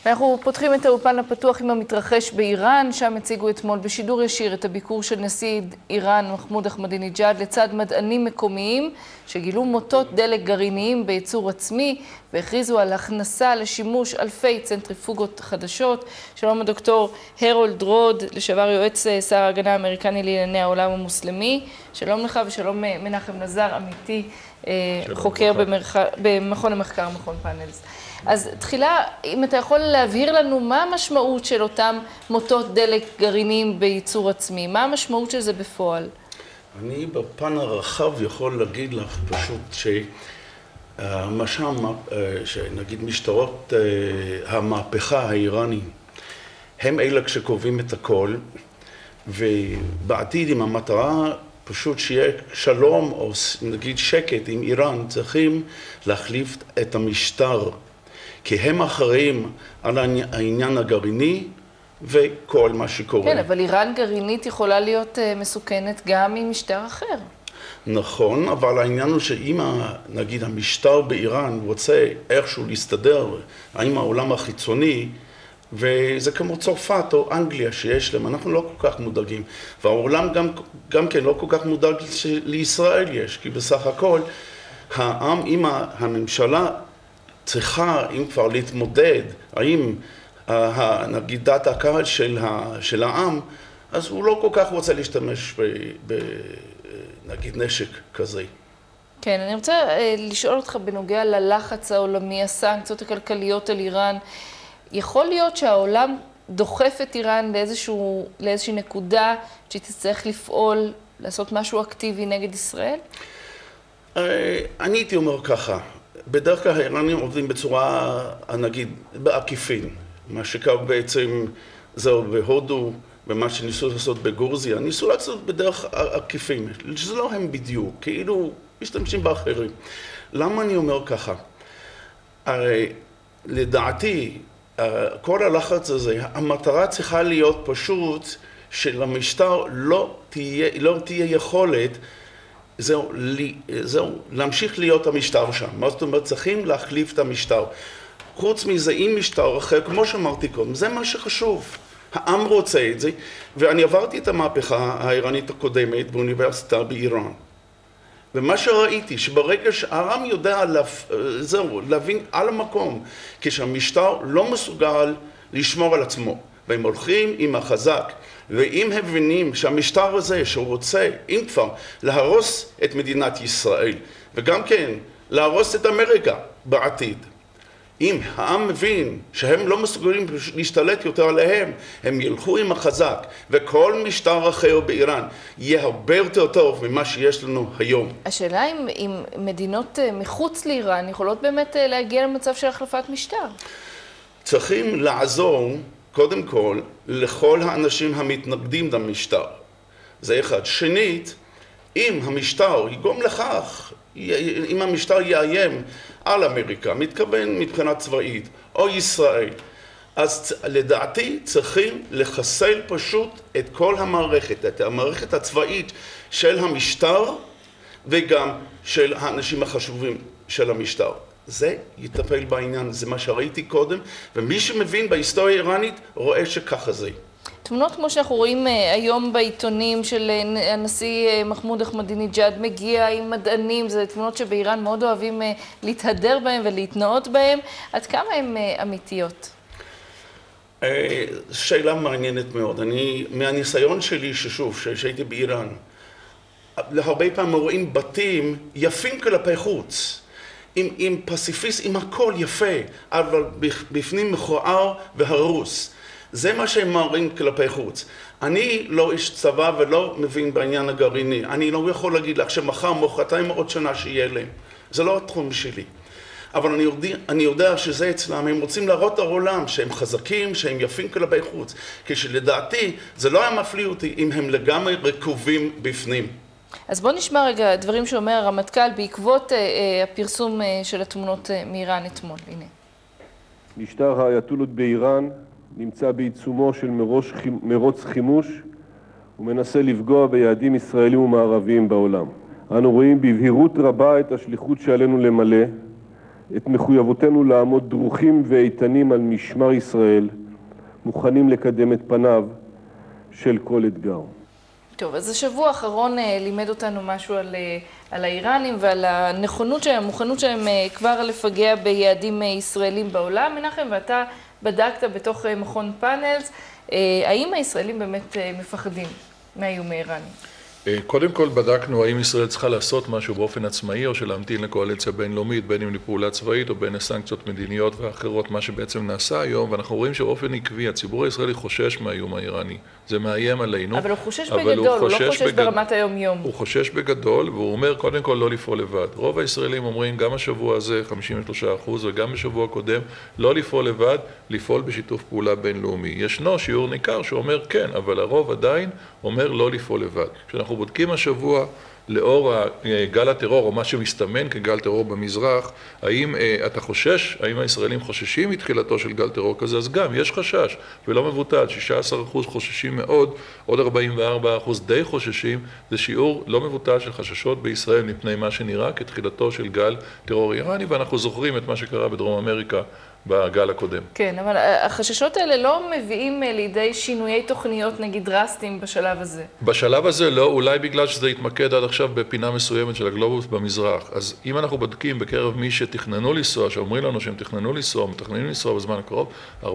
אנחנו פותחים את האולפן הפתוח עם המתרחש באיראן, שם הציגו אתמול בשידור ישיר את הביקור של נשיא איראן מחמוד אחמדינג'אד לצד מדענים מקומיים שגילו מוטות דלק גרעיניים בייצור עצמי והכריזו על הכנסה לשימוש אלפי צנטריפוגות חדשות. שלום הדוקטור הרולד רוד, לשעבר יועץ שר ההגנה האמריקני לענייני העולם המוסלמי. שלום לך ושלום מנחם נזר, עמיתי חוקר במכון המחקר, מכון פאנלס. אז תחילה, אם אתה יכול להבהיר לנו מה המשמעות של אותם מוטות דלק גרעיניים בייצור עצמי, מה המשמעות של זה בפועל? אני בפן הרחב יכול להגיד לך פשוט שנגיד משטרות המהפכה האיראני הם אלה שקובעים את הכל, ובעתיד עם המטרה פשוט שיהיה שלום או נגיד שקט עם איראן, צריכים להחליף את המשטר, כי הם אחראים על העניין הגרעיני וכל מה שקורה. כן, אבל איראן גרעינית יכולה להיות מסוכנת גם עם משטר אחר. נכון, אבל העניין הוא שאם נגיד המשטר באיראן רוצה איכשהו להסתדר עם העולם החיצוני, וזה כמו צרפת או אנגליה שיש להם, אנחנו לא כל כך מודאגים. והעולם גם כן לא כל כך מודאג לישראל יש, כי בסך הכל העם עם הממשלה צריכה, אם כבר להתמודד, האם נגיד דעת הקהל של העם, אז הוא לא כל כך רוצה להשתמש נגיד נשק כזה. כן, אני רוצה לשאול אותך בנוגע ללחץ העולמי, הסנקציות הכלכליות על איראן. יכול להיות שהעולם דוחף את איראן לאיזושהי נקודה שהיא תצטרך לפעול, לעשות משהו אקטיבי נגד ישראל? אני הייתי אומר ככה, בדרך כלל האיראנים עובדים בצורה, נגיד, בעקיפין. מה שקרה בעצם זהו בהודו, ומה שניסו לעשות בגורזיה, ניסו לעשות בדרך עקיפין, שזה לא הם בדיוק, כאילו משתמשים באחרים. למה אני אומר ככה? הרי לדעתי, כל הלחץ הזה, המטרה צריכה להיות פשוט שלמשטר לא תהיה יכולת, זהו, להמשיך להיות המשטר שם. מה זאת אומרת? צריכים להחליף את המשטר. חוץ מזה, עם משטר אחר, כמו שאמרתי קודם, זה מה שחשוב. העם רוצה את זה, ואני עברתי את המהפכה האיראנית הקודמת באוניברסיטה באיראן. ומה שראיתי, שברגע שהעם יודע להבין על המקום, כשהמשטר לא מסוגל לשמור על עצמו, והם הולכים עם החזק, ואם הם מבינים שהמשטר הזה שהוא רוצה, אם כבר, להרוס את מדינת ישראל, וגם כן, להרוס את אמריקה בעתיד. אם העם מבין שהם לא מסוגלים להשתלט יותר עליהם, הם ילכו עם החזק, וכל משטר אחר באיראן יהיה הרבה יותר טוב ממה שיש לנו היום. השאלה אם מדינות מחוץ לאיראן יכולות באמת להגיע למצב של החלפת משטר? צריכים לעזור, קודם כל, לכל האנשים המתנגדים למשטר. זה אחד. שנית, אם המשטר יגרום לכך, אם המשטר יאיים על אמריקה, מתכוון מבחינה צבאית, או ישראל, אז לדעתי צריכים לחסל פשוט את כל המערכת, את המערכת הצבאית של המשטר, וגם של האנשים החשובים של המשטר. זה יטפל בעניין, זה מה שראיתי קודם, ומי שמבין בהיסטוריה האיראנית רואה שככה זה. תמונות כמו שאנחנו רואים היום בעיתונים של הנשיא מחמוד אחמדינג'אד מגיע עם מדענים, זה תמונות שבאיראן מאוד אוהבים להתהדר בהם ולהתנאות בהם. עד כמה הן אמיתיות? שאלה מעניינת מאוד. מהניסיון שלי שהייתי באיראן, להרבה פעמים רואים בתים יפים כלפי חוץ, עם פסיפיסט, עם הכל יפה, אבל בפנים מכוער והרוס. זה מה שהם מראים כלפי חוץ. אני לא איש צבא ולא מבין בעניין הגרעיני. אני לא יכול להגיד לך שמחר, מחרתיים עוד שנה שיהיה להם. זה לא התחום שלי. אבל אני יודע שזה אצלם, הם רוצים להראות לעולם שהם חזקים, שהם יפים כלפי חוץ. כשלדעתי זה לא היה מפליא אותי אם הם לגמרי רקובים בפנים. אז בוא נשמע רגע דברים שאומר הרמטכ"ל בעקבות הפרסום של התמונות מאיראן אתמול. הנה. משטר האייתולות באיראן נמצא בעיצומו של מרוץ חימוש ומנסה לפגוע ביעדים ישראלים ומערביים בעולם. אנו רואים בבהירות רבה את השליחות שעלינו למלא, את מחויבותנו לעמוד דרוכים ואיתנים על משמר ישראל, מוכנים לקדם את פניו של כל אתגר. טוב, אז השבוע האחרון לימד אותנו משהו על האיראנים ועל הנכונות שלהם, המוכנות שלהם כבר לפגע ביעדים ישראלים בעולם. מנחם, ואתה בדקת בתוך מכון פאנלס, האם הישראלים באמת מפחדים מהאיום האיראני? קודם כל בדקנו האם ישראל צריכה לעשות משהו באופן עצמאי או שלהמתין לקואליציה בינלאומית, בין אם לפעולה צבאית או בין לסנקציות מדיניות ואחרות, מה שבעצם נעשה היום, ואנחנו רואים שבאופן עקבי הציבור הישראלי חושש מהאיום האיראני. זה מאיים עלינו. אבל הוא חושש בגדול, הוא לא חושש ברמת היום-יום. הוא חושש בגדול, והוא אומר קודם כל לא לפעול לבד. רוב הישראלים אומרים גם השבוע הזה 53% וגם בשבוע הקודם לא לפעול לבד, לפעול בשיתוף פעולה בינלאומי. ישנו שיעור ניכר שאומר כן, אבל הרוב עדיין אומר לא לפעול לבד. כשאנחנו בודקים השבוע לאור גל הטרור, או מה שמסתמן כגל טרור במזרח, האם אתה חושש, האם הישראלים חוששים מתחילתו של גל טרור כזה? אז גם, יש חשש, ולא מבוטל, 16% חוששים מאוד, עוד 44% די חוששים, זה שיעור לא מבוטל של חששות בישראל מפני מה שנראה כתחילתו של גל טרור איראני, ואנחנו זוכרים את מה שקרה בדרום אמריקה בגל הקודם. כן, אבל החששות האלה לא מביאים לידי שינויי תוכניות, נגיד, דרסטיים בשלב הזה. בשלב הזה לא, אולי בגלל שזה התמקד עד עכשיו בפינה מסוימת של הגלובוס במזרח. אז אם אנחנו בודקים בקרב מי שתכננו לנסוע, שאומרים לנו שהם תכננו לנסוע, מתכננים לנסוע בזמן הקרוב, 14%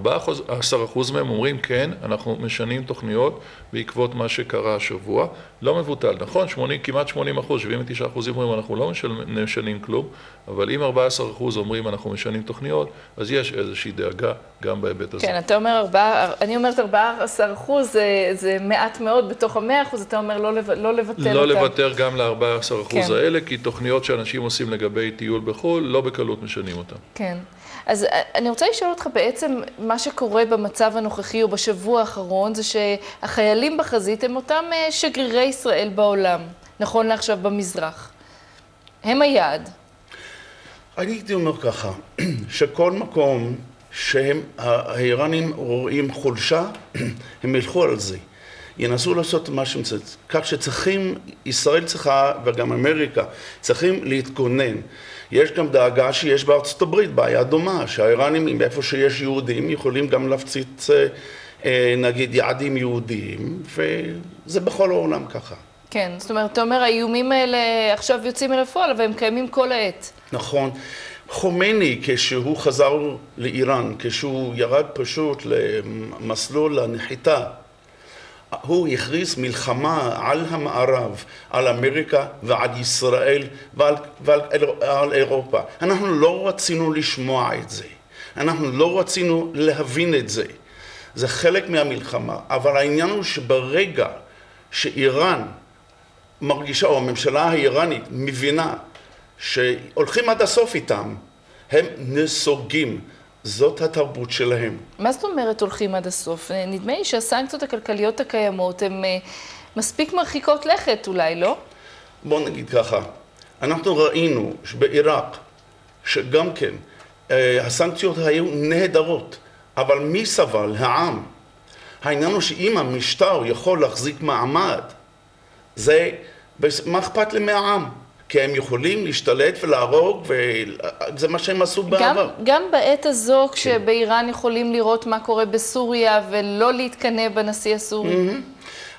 מהם אומרים כן, אנחנו משנים תוכניות בעקבות מה שקרה השבוע. לא מבוטל, נכון? כמעט 80%, 79% אומרים אנחנו לא משנים כלום, אבל אם 14% אומרים אנחנו משנים תוכניות, אז יש איזושהי דאגה גם בהיבט הזה. כן, אתה אומר אני אומרת 14%, זה מעט מאוד בתוך 100%, אתה אומר לא לבטל אותם. לא לוותר גם ל-14% האלה, כי תוכניות שאנשים עושים לגבי טיול בחו"ל, לא בקלות משנים אותם. כן. אז אני רוצה לשאול אותך בעצם מה שקורה במצב הנוכחי או בשבוע האחרון, זה שהחיילים בחזית הם אותם שגרירי ישראל בעולם, נכון לעכשיו במזרח. הם היעד. אני הייתי אומר ככה, שכל מקום שהאיראנים רואים חולשה, הם ילכו על זה. ינסו לעשות מה שהם צריכים. כך שצריכים, ישראל צריכה וגם אמריקה צריכים להתכונן. יש גם דאגה שיש בארצות הברית בעיה דומה, שהאיראנים, איפה שיש יהודים, יכולים גם להפציץ, נגיד, יעדים יהודיים, וזה בכל העולם ככה. כן, זאת אומרת, אתה אומר, האיומים האלה עכשיו יוצאים אל הפועל, אבל הם קיימים כל העת. נכון. חומני, כשהוא חזר לאיראן, כשהוא ירד פשוט למסלול הנחיתה, הוא הכריז מלחמה על המערב, על אמריקה ועל ישראל ועל אירופה. אנחנו לא רצינו לשמוע את זה. אנחנו לא רצינו להבין את זה. זה חלק מהמלחמה. אבל העניין הוא שברגע שאיראן מרגישה, או הממשלה האיראנית מבינה שהולכים עד הסוף איתם, הם נסוגים. זאת התרבות שלהם. מה זאת אומרת הולכים עד הסוף? נדמה לי שהסנקציות הכלכליות הקיימות הן מספיק מרחיקות לכת אולי, לא? בואו נגיד ככה, אנחנו ראינו שבעיראק, שגם כן, הסנקציות היו נהדרות, אבל מי סבל? העם. העניין הוא שאם המשטר יכול להחזיק מעמד, זה, מה אכפת לי מהעם? כי הם יכולים להשתלט ולהרוג, וזה מה שהם עשו בעבר. גם בעת הזו, כשבאיראן יכולים לראות מה קורה בסוריה, ולא להתקנא בנשיא הסורי.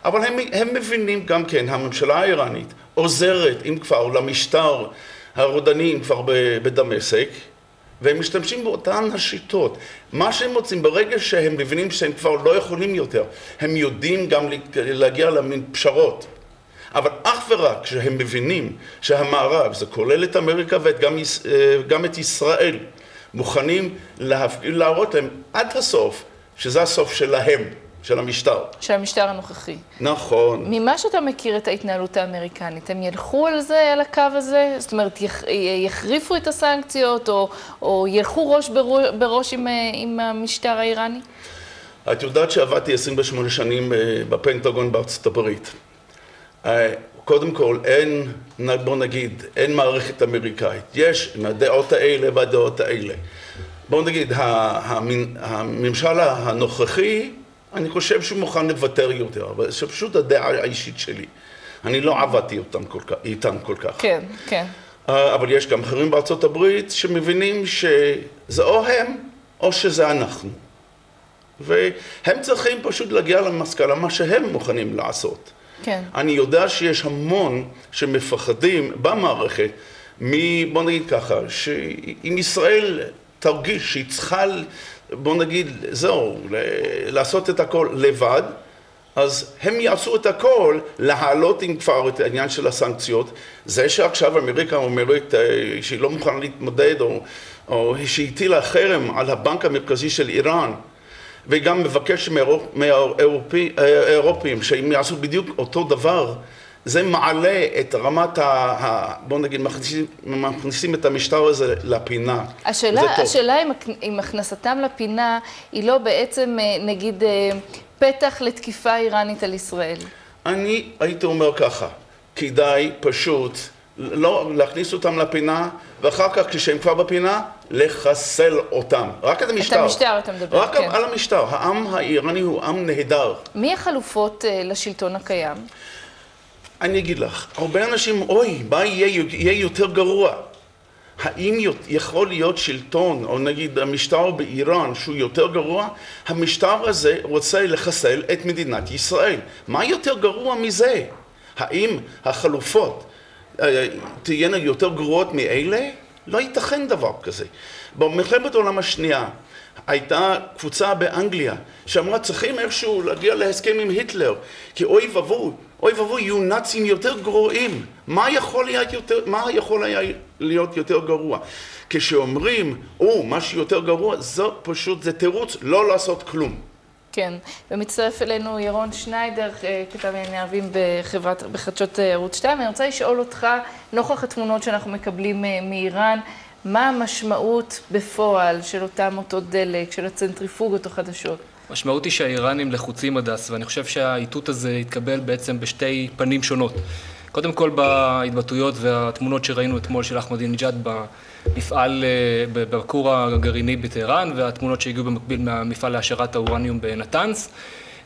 אבל הם מבינים גם כן, הממשלה האיראנית עוזרת, אם כבר, למשטר הרודני, אם כבר בדמשק, והם משתמשים באותן השיטות. מה שהם רוצים, ברגע שהם מבינים שהם כבר לא יכולים יותר, הם יודעים גם להגיע למין פשרות. אבל אך ורק כשהם מבינים שהמערב, זה כולל את אמריקה וגם את ישראל, מוכנים להראות להם עד הסוף, שזה הסוף שלהם, של המשטר. של המשטר הנוכחי. נכון. ממה שאתה מכיר את ההתנהלות האמריקנית, הם ילכו על זה, על הקו הזה? זאת אומרת, יחריפו את הסנקציות, או ילכו ראש בראש עם המשטר האיראני? את יודעת שעבדתי 28 שנים בפנטגון בארצות הברית. קודם כל, בוא נגיד, אין מערכת אמריקאית. יש הדעות האלה והדעות האלה. בוא נגיד, הממשל הנוכחי, אני חושב שהוא מוכן לוותר יותר, אבל זה פשוט הדעה האישית שלי. אני לא עבדתי איתם כל כך. כן, כן. אבל יש גם אחרים בארצות הברית שמבינים שזה או הם או שזה אנחנו. והם צריכים פשוט להגיע למסקנה מה שהם מוכנים לעשות. כן. אני יודע שיש המון שמפחדים במערכת בוא נגיד ככה, שאם ישראל תרגיש שהיא צריכה, בוא נגיד, זהו, לעשות את הכל לבד, אז הם יעשו את הכל להעלות עם כבר את העניין של הסנקציות. זה שעכשיו אמריקה אומרת שהיא לא מוכנה להתמודד או שהיא הטילה חרם על הבנק המרכזי של איראן, וגם מבקש מהאירופים שהם יעשו בדיוק אותו דבר, זה מעלה את רמת בוא נגיד, מכניסים את המשטר הזה לפינה. השאלה אם הכנסתם לפינה היא לא בעצם, נגיד, פתח לתקיפה איראנית על ישראל. אני הייתי אומר ככה, כדאי פשוט לא להכניס אותם לפינה, ואחר כך כשהם כבר בפינה, לחסל אותם. רק את המשטר. את המשטר אתה מדבר, רק כן. על המשטר. העם האיראני הוא עם נהדר. מי החלופות לשלטון הקיים? אני אגיד לך, הרבה אנשים, אוי, מה יהיה יותר גרוע? האם יכול להיות שלטון, או נגיד המשטר באיראן, שהוא יותר גרוע? המשטר הזה רוצה לחסל את מדינת ישראל. מה יותר גרוע מזה? האם החלופות תהיינה יותר גרועות מאלה? לא ייתכן דבר כזה. במלחמת העולם השנייה הייתה קבוצה באנגליה שאמרה צריכים איכשהו להגיע להסכם עם היטלר, כי אוי ואבוי, יהיו נאצים יותר גרועים. מה יכול היה להיות יותר גרוע? כשאומרים, משהו יותר גרוע, זה תירוץ לא לעשות כלום. כן, ומצטרף אלינו ירון שניידר, כתב ענייני ערבים בחדשות ערוץ 2. אני רוצה לשאול אותך, נוכח התמונות שאנחנו מקבלים מאיראן, מה המשמעות בפועל של אותם מוטות דלק, של הצנטריפוגות החדשות? המשמעות היא שהאיראנים לחוצים עד אז, ואני חושב שהאיתות הזה יתקבל בעצם בשתי פנים שונות. קודם כל בהתבטאויות והתמונות שראינו אתמול של אחמדינג'אד במפעל, בכור הגרעיני בטהרן, והתמונות שהגיעו במקביל מהמפעל להשארת האורניום בנתנס,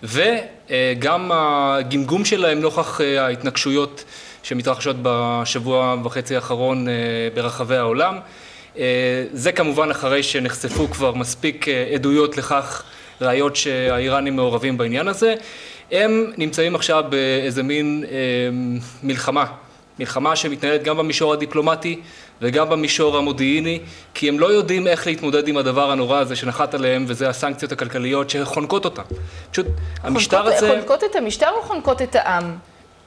וגם הגמגום שלהם נוכח ההתנגשויות שמתרחשות בשבוע וחצי האחרון ברחבי העולם. זה כמובן אחרי שנחשפו כבר מספיק עדויות לכך, ראיות שהאיראנים מעורבים בעניין הזה. הם נמצאים עכשיו באיזה מין מלחמה שמתנהלת גם במישור הדיפלומטי וגם במישור המודיעיני, כי הם לא יודעים איך להתמודד עם הדבר הנורא הזה שנחת עליהם, וזה הסנקציות הכלכליות שחונקות אותם. פשוט המשטר הזה... חונקות את המשטר או חונקות את העם?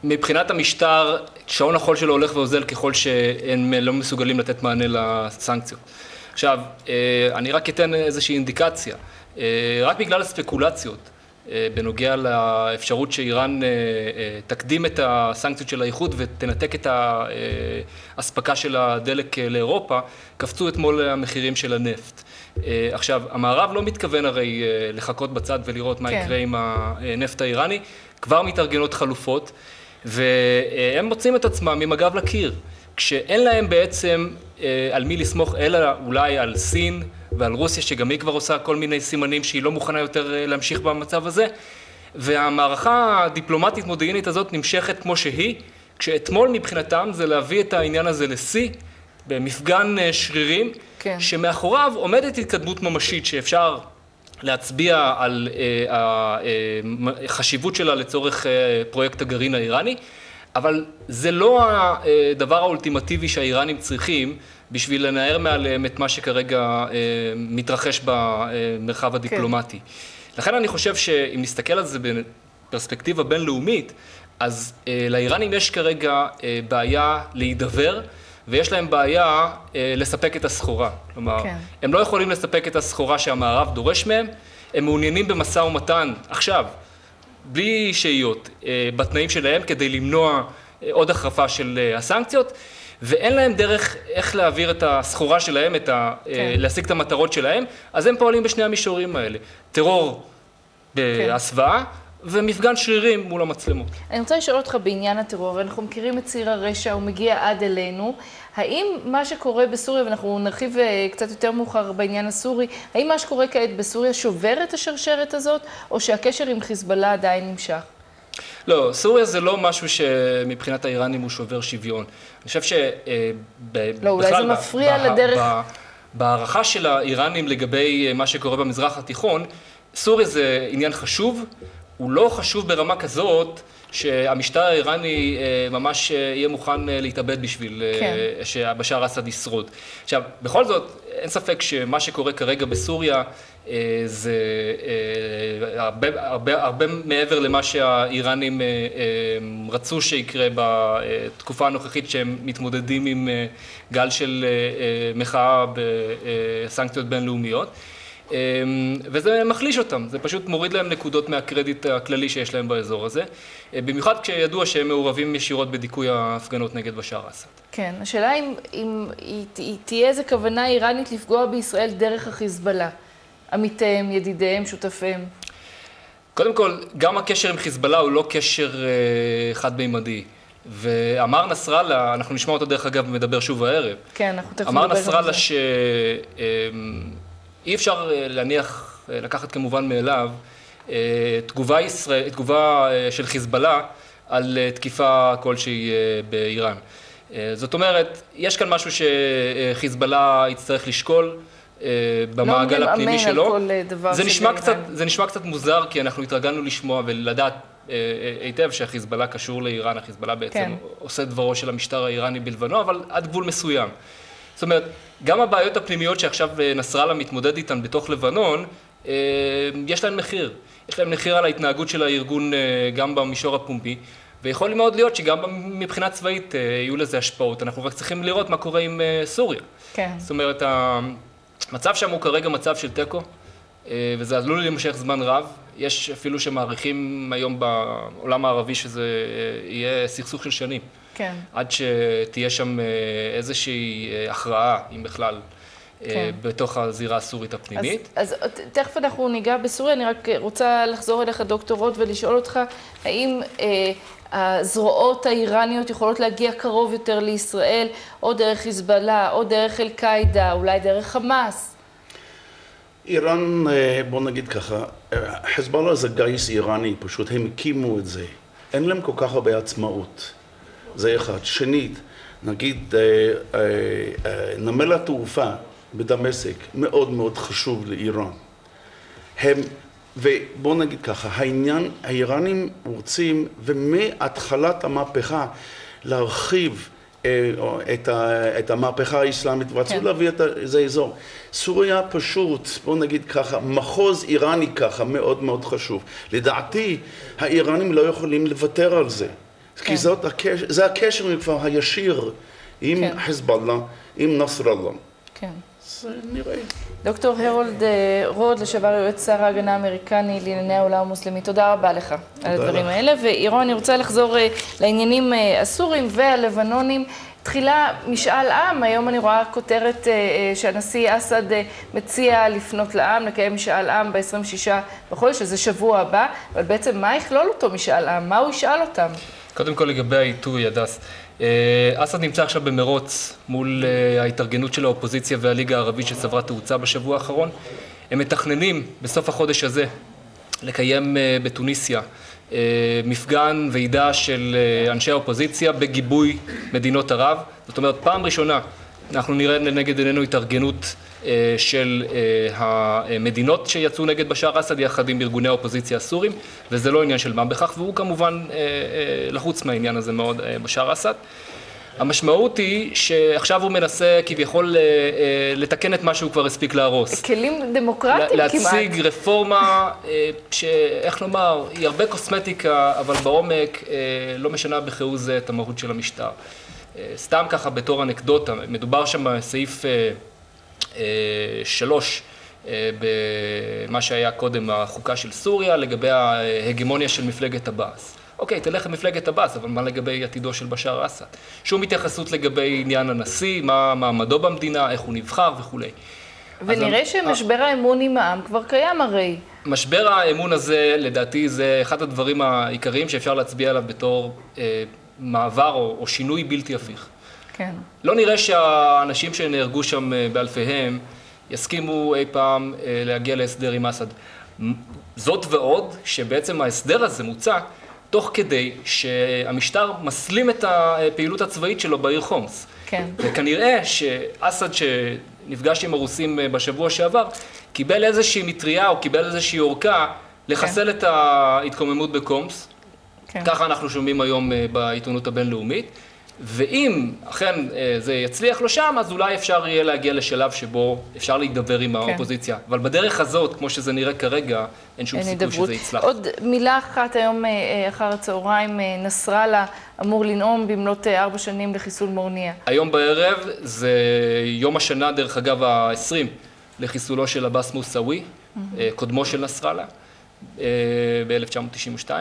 מבחינת המשטר, שעון החול שלו הולך ואוזל ככל שהם לא מסוגלים לתת מענה לסנקציות. עכשיו, אני רק אתן איזושהי אינדיקציה. רק בגלל הספקולציות בנוגע לאפשרות שאיראן תקדים את הסנקציות של האיחוד ותנתק את ההספקה של הדלק לאירופה, קפצו אתמול המחירים של הנפט. עכשיו, המערב לא מתכוון הרי לחכות בצד ולראות מה יקרה עם הנפט האיראני, כבר מתארגנות חלופות, והם מוצאים את עצמם עם הגב לקיר, כשאין להם בעצם על מי לסמוך, אלא אולי על סין ועל רוסיה, שגם היא כבר עושה כל מיני סימנים שהיא לא מוכנה יותר להמשיך במצב הזה, והמערכה הדיפלומטית מודיעינית הזאת נמשכת כמו שהיא, כשאתמול מבחינתם זה להביא את העניין הזה לשיא, במפגן שרירים, שמאחוריו עומדת התקדמות ממשית שאפשר להצביע על החשיבות שלה לצורך פרויקט הגרעין האיראני, אבל זה לא הדבר האולטימטיבי שהאיראנים צריכים בשביל לנער מעליהם את מה שכרגע מתרחש במרחב הדיפלומטי. לכן אני חושב שאם נסתכל על זה בפרספקטיבה בינלאומית, אז לאיראנים יש כרגע בעיה להידבר, ויש להם בעיה לספק את הסחורה. כלומר, הם לא יכולים לספק את הסחורה שהמערב דורש מהם, הם מעוניינים במשא ומתן עכשיו, בלי שהיות, בתנאים שלהם כדי למנוע עוד החרפה של הסנקציות, ואין להם דרך איך להעביר את הסחורה שלהם, להשיג את המטרות שלהם, אז הם פועלים בשני המישורים האלה. טרור בהסוואה, ומפגן שרירים מול המצלמות. אני רוצה לשאול אותך בעניין הטרור, אנחנו מכירים את ציר הרשע, הוא מגיע עד אלינו. האם מה שקורה בסוריה, ואנחנו נרחיב קצת יותר מאוחר בעניין הסורי, האם מה שקורה כעת בסוריה שובר את השרשרת הזאת, או שהקשר עם חיזבאללה עדיין נמשך? לא, סוריה זה לא משהו שמבחינת האיראנים הוא שובר שוויון. אני חושב לא, אולי זה מפריע לדרך... בהערכה של האיראנים לגבי מה שקורה במזרח התיכון, סוריה זה עניין חשוב, הוא לא חשוב ברמה כזאת שהמשטר האיראני ממש יהיה מוכן להתאבד בשביל שבשאר אסד ישרוד. עכשיו, בכל זאת, אין ספק שמה שקורה כרגע בסוריה זה הרבה מעבר למה שהאיראנים רצו שיקרה בתקופה הנוכחית שהם מתמודדים עם גל של מחאה בסנקציות בינלאומיות. וזה מחליש אותם, זה פשוט מוריד להם נקודות מהקרדיט הכללי שיש להם באזור הזה, במיוחד כשידוע שהם מעורבים ישירות בדיכוי ההפגנות נגד בשאר אסד. כן, השאלה אם תהיה איזו כוונה איראנית לפגוע בישראל דרך החיזבאללה, עמיתיהם, ידידיהם, שותפיהם. קודם כל, גם הקשר עם חיזבאללה הוא לא קשר חד-מימדי. ואמר נסראללה, אנחנו נשמע אותו דרך אגב מדבר שוב הערב. כן, אנחנו תכף נדבר על זה. אמר נסראללה אי אפשר לקחת כמובן מאליו תגובה של חיזבאללה על תקיפה כלשהי באיראן. זאת אומרת, יש כאן משהו שחיזבאללה יצטרך לשקול במעגל הפנימי שלו. זה נשמע קצת מוזר, כי אנחנו התרגלנו לשמוע ולדעת היטב שהחיזבאללה קשור לאיראן, החיזבאללה בעצם עושה דברו של המשטר האיראני בלבנון, אבל עד גבול מסוים. זאת אומרת, גם הבעיות הפנימיות שעכשיו נסראללה מתמודד איתן בתוך לבנון, יש להן מחיר. יש להן מחיר על ההתנהגות של הארגון גם במישור הפומבי, ויכול מאוד להיות שגם מבחינה צבאית יהיו לזה השפעות. אנחנו רק צריכים לראות מה קורה עם סוריה. כן. זאת אומרת, המצב שם הוא כרגע מצב של טקו, וזה עלול להימשך זמן רב. יש אפילו שמעריכים היום בעולם הערבי שזה יהיה סכסוך של שנים. כן. עד שתהיה שם איזושהי הכרעה, אם בכלל, כן. בתוך הזירה הסורית הפנימית. אז תכף אנחנו ניגע בסוריה, אני רק רוצה לחזור אליך דוקטור רוט ולשאול אותך, האם הזרועות האיראניות יכולות להגיע קרוב יותר לישראל, או דרך חיזבאללה, או דרך אל-קאעידה, אולי דרך חמאס? איראן, בוא נגיד ככה, חיזבאללה זה גיס איראני, פשוט הם הקימו את זה. אין להם כל כך הרבה עצמאות. זה אחד. שנית, נגיד, נמל התעופה בדמשק מאוד מאוד חשוב לאיראן. ובוא נגיד ככה, העניין, האיראנים רוצים, ומהתחלת המהפכה, להרחיב את המהפכה האסלאמית, ורצו להביא את זה אזור. סוריה פשוט, בוא נגיד ככה, מחוז איראני ככה, מאוד מאוד חשוב. לדעתי, האיראנים לא יכולים לוותר על זה. כי זה הקשר כבר הישיר עם חיזבאללה, עם נסראללה. כן. זה נראה. דוקטור הרולד רוד, לשעבר יועץ שר ההגנה האמריקני לענייני העולם המוסלמי, תודה רבה לך על הדברים האלה. ואירון, אני רוצה לחזור לעניינים הסורים והלבנונים. תחילה משאל עם, היום אני רואה כותרת שהנשיא אסד מציע לפנות לעם, לקיים משאל עם ב-26 בחודש, שזה שבוע הבא, אבל בעצם מה יכלול אותו משאל עם? מה הוא ישאל אותם? קודם כל לגבי העיתוי, הדס. אסד נמצא עכשיו במרוץ מול ההתארגנות של האופוזיציה והליגה הערבית שצברה תאוצה בשבוע האחרון. הם מתכננים בסוף החודש הזה לקיים בתוניסיה מפגן ועידה של אנשי האופוזיציה בגיבוי מדינות ערב. זאת אומרת, פעם ראשונה אנחנו נראה לנגד עינינו התארגנות של המדינות שיצאו נגד בשאר אסד יחד עם ארגוני האופוזיציה הסורים, וזה לא עניין של מה בכך, והוא כמובן לחוץ מהעניין הזה מאוד בשאר אסד. המשמעות היא שעכשיו הוא מנסה כביכול לתקן את מה שהוא כבר הספיק להרוס. כלים דמוקרטיים כמעט. להציג רפורמה שאיך לומר, היא הרבה קוסמטיקה, אבל בעומק לא משנה בכהוא זה את המהות של המשטר. סתם ככה בתור אנקדוטה, מדובר שם בסעיף 3 במה שהיה קודם החוקה של סוריה לגבי ההגמוניה של מפלגת עבאס. אוקיי, תלך למפלגת עבאס, אבל מה לגבי עתידו של בשאר אסד? שום התייחסות לגבי עניין הנשיא, מה מעמדו במדינה, איך הוא נבחר וכו'. ונראה שמשבר האמון עם העם כבר קיים הרי. משבר האמון הזה, לדעתי, זה אחד הדברים העיקריים שאפשר להצביע עליו בתור מעבר או שינוי בלתי הפיך. כן. לא נראה שהאנשים שנהרגו שם באלפיהם יסכימו אי פעם להגיע להסדר עם אסד. זאת ועוד, שבעצם ההסדר הזה מוצע תוך כדי שהמשטר מסלים את הפעילות הצבאית שלו בעיר חומס. כן. וכנראה שאסד שנפגש עם הרוסים בשבוע שעבר, קיבל איזושהי מטריה או קיבל איזושהי אורכה לחסל את ההתקוממות בקומס. כן. ככה אנחנו שומעים היום בעיתונות הבינלאומית. ואם אכן זה יצליח לו שם, אז אולי אפשר יהיה להגיע לשלב שבו אפשר להידבר עם האופוזיציה. אבל בדרך הזאת, כמו שזה נראה כרגע, אין שום סיכוי שזה יצלח. עוד מילה אחת, היום אחר הצהריים, נסראללה אמור לנאום במלאת 4 שנים לחיסול מורניה. היום בערב זה יום השנה, דרך אגב, ה-20 לחיסולו של עבאס מוסאווי, קודמו של נסראללה, ב-1992.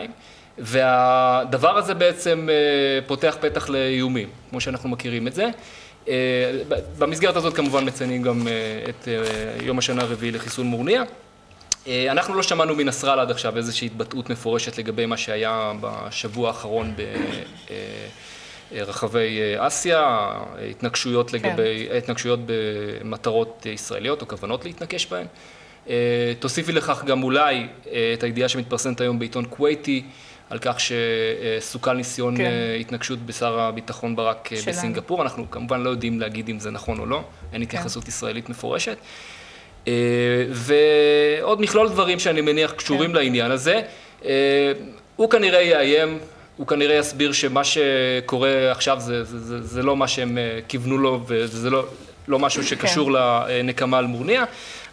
והדבר הזה בעצם פותח פתח לאיומים, כמו שאנחנו מכירים את זה. במסגרת הזאת כמובן מציינים גם את יום השנה הרביעי לחיסול מורניה. אנחנו לא שמענו מנסראללה עד עכשיו איזושהי התבטאות מפורשת לגבי מה שהיה בשבוע האחרון ברחבי אסיה, התנגשויות במטרות ישראליות או כוונות להתנקש בהן. תוסיפי לכך גם אולי את הידיעה שמתפרסמת היום בעיתון כווייתי, על כך שסוכל ניסיון התנגשות בשר הביטחון ברק בסינגפור. אנחנו כמובן לא יודעים להגיד אם זה נכון או לא, אין התייחסות ישראלית מפורשת. ועוד מכלול דברים שאני מניח קשורים לעניין הזה. הוא כנראה יאיים, הוא כנראה יסביר שמה שקורה עכשיו זה לא מה שהם כיוונו לו, וזה לא משהו שקשור לנקמה על מורניה,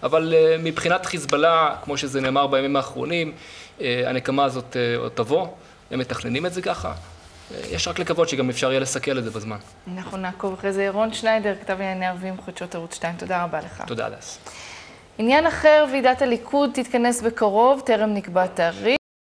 אבל מבחינת חיזבאללה, כמו שזה נאמר בימים האחרונים, הנקמה הזאת עוד תבוא, הם מתכננים את זה ככה. יש רק לקוות שגם אפשר יהיה לסכל את זה בזמן. אנחנו נעקוב אחרי זה. רון שניידר, כתב לענייני ערבים, חדשות ערוץ 2, תודה רבה לך. תודה, דס. עניין אחר, ועידת הליכוד תתכנס בקרוב, טרם נקבע תאריך.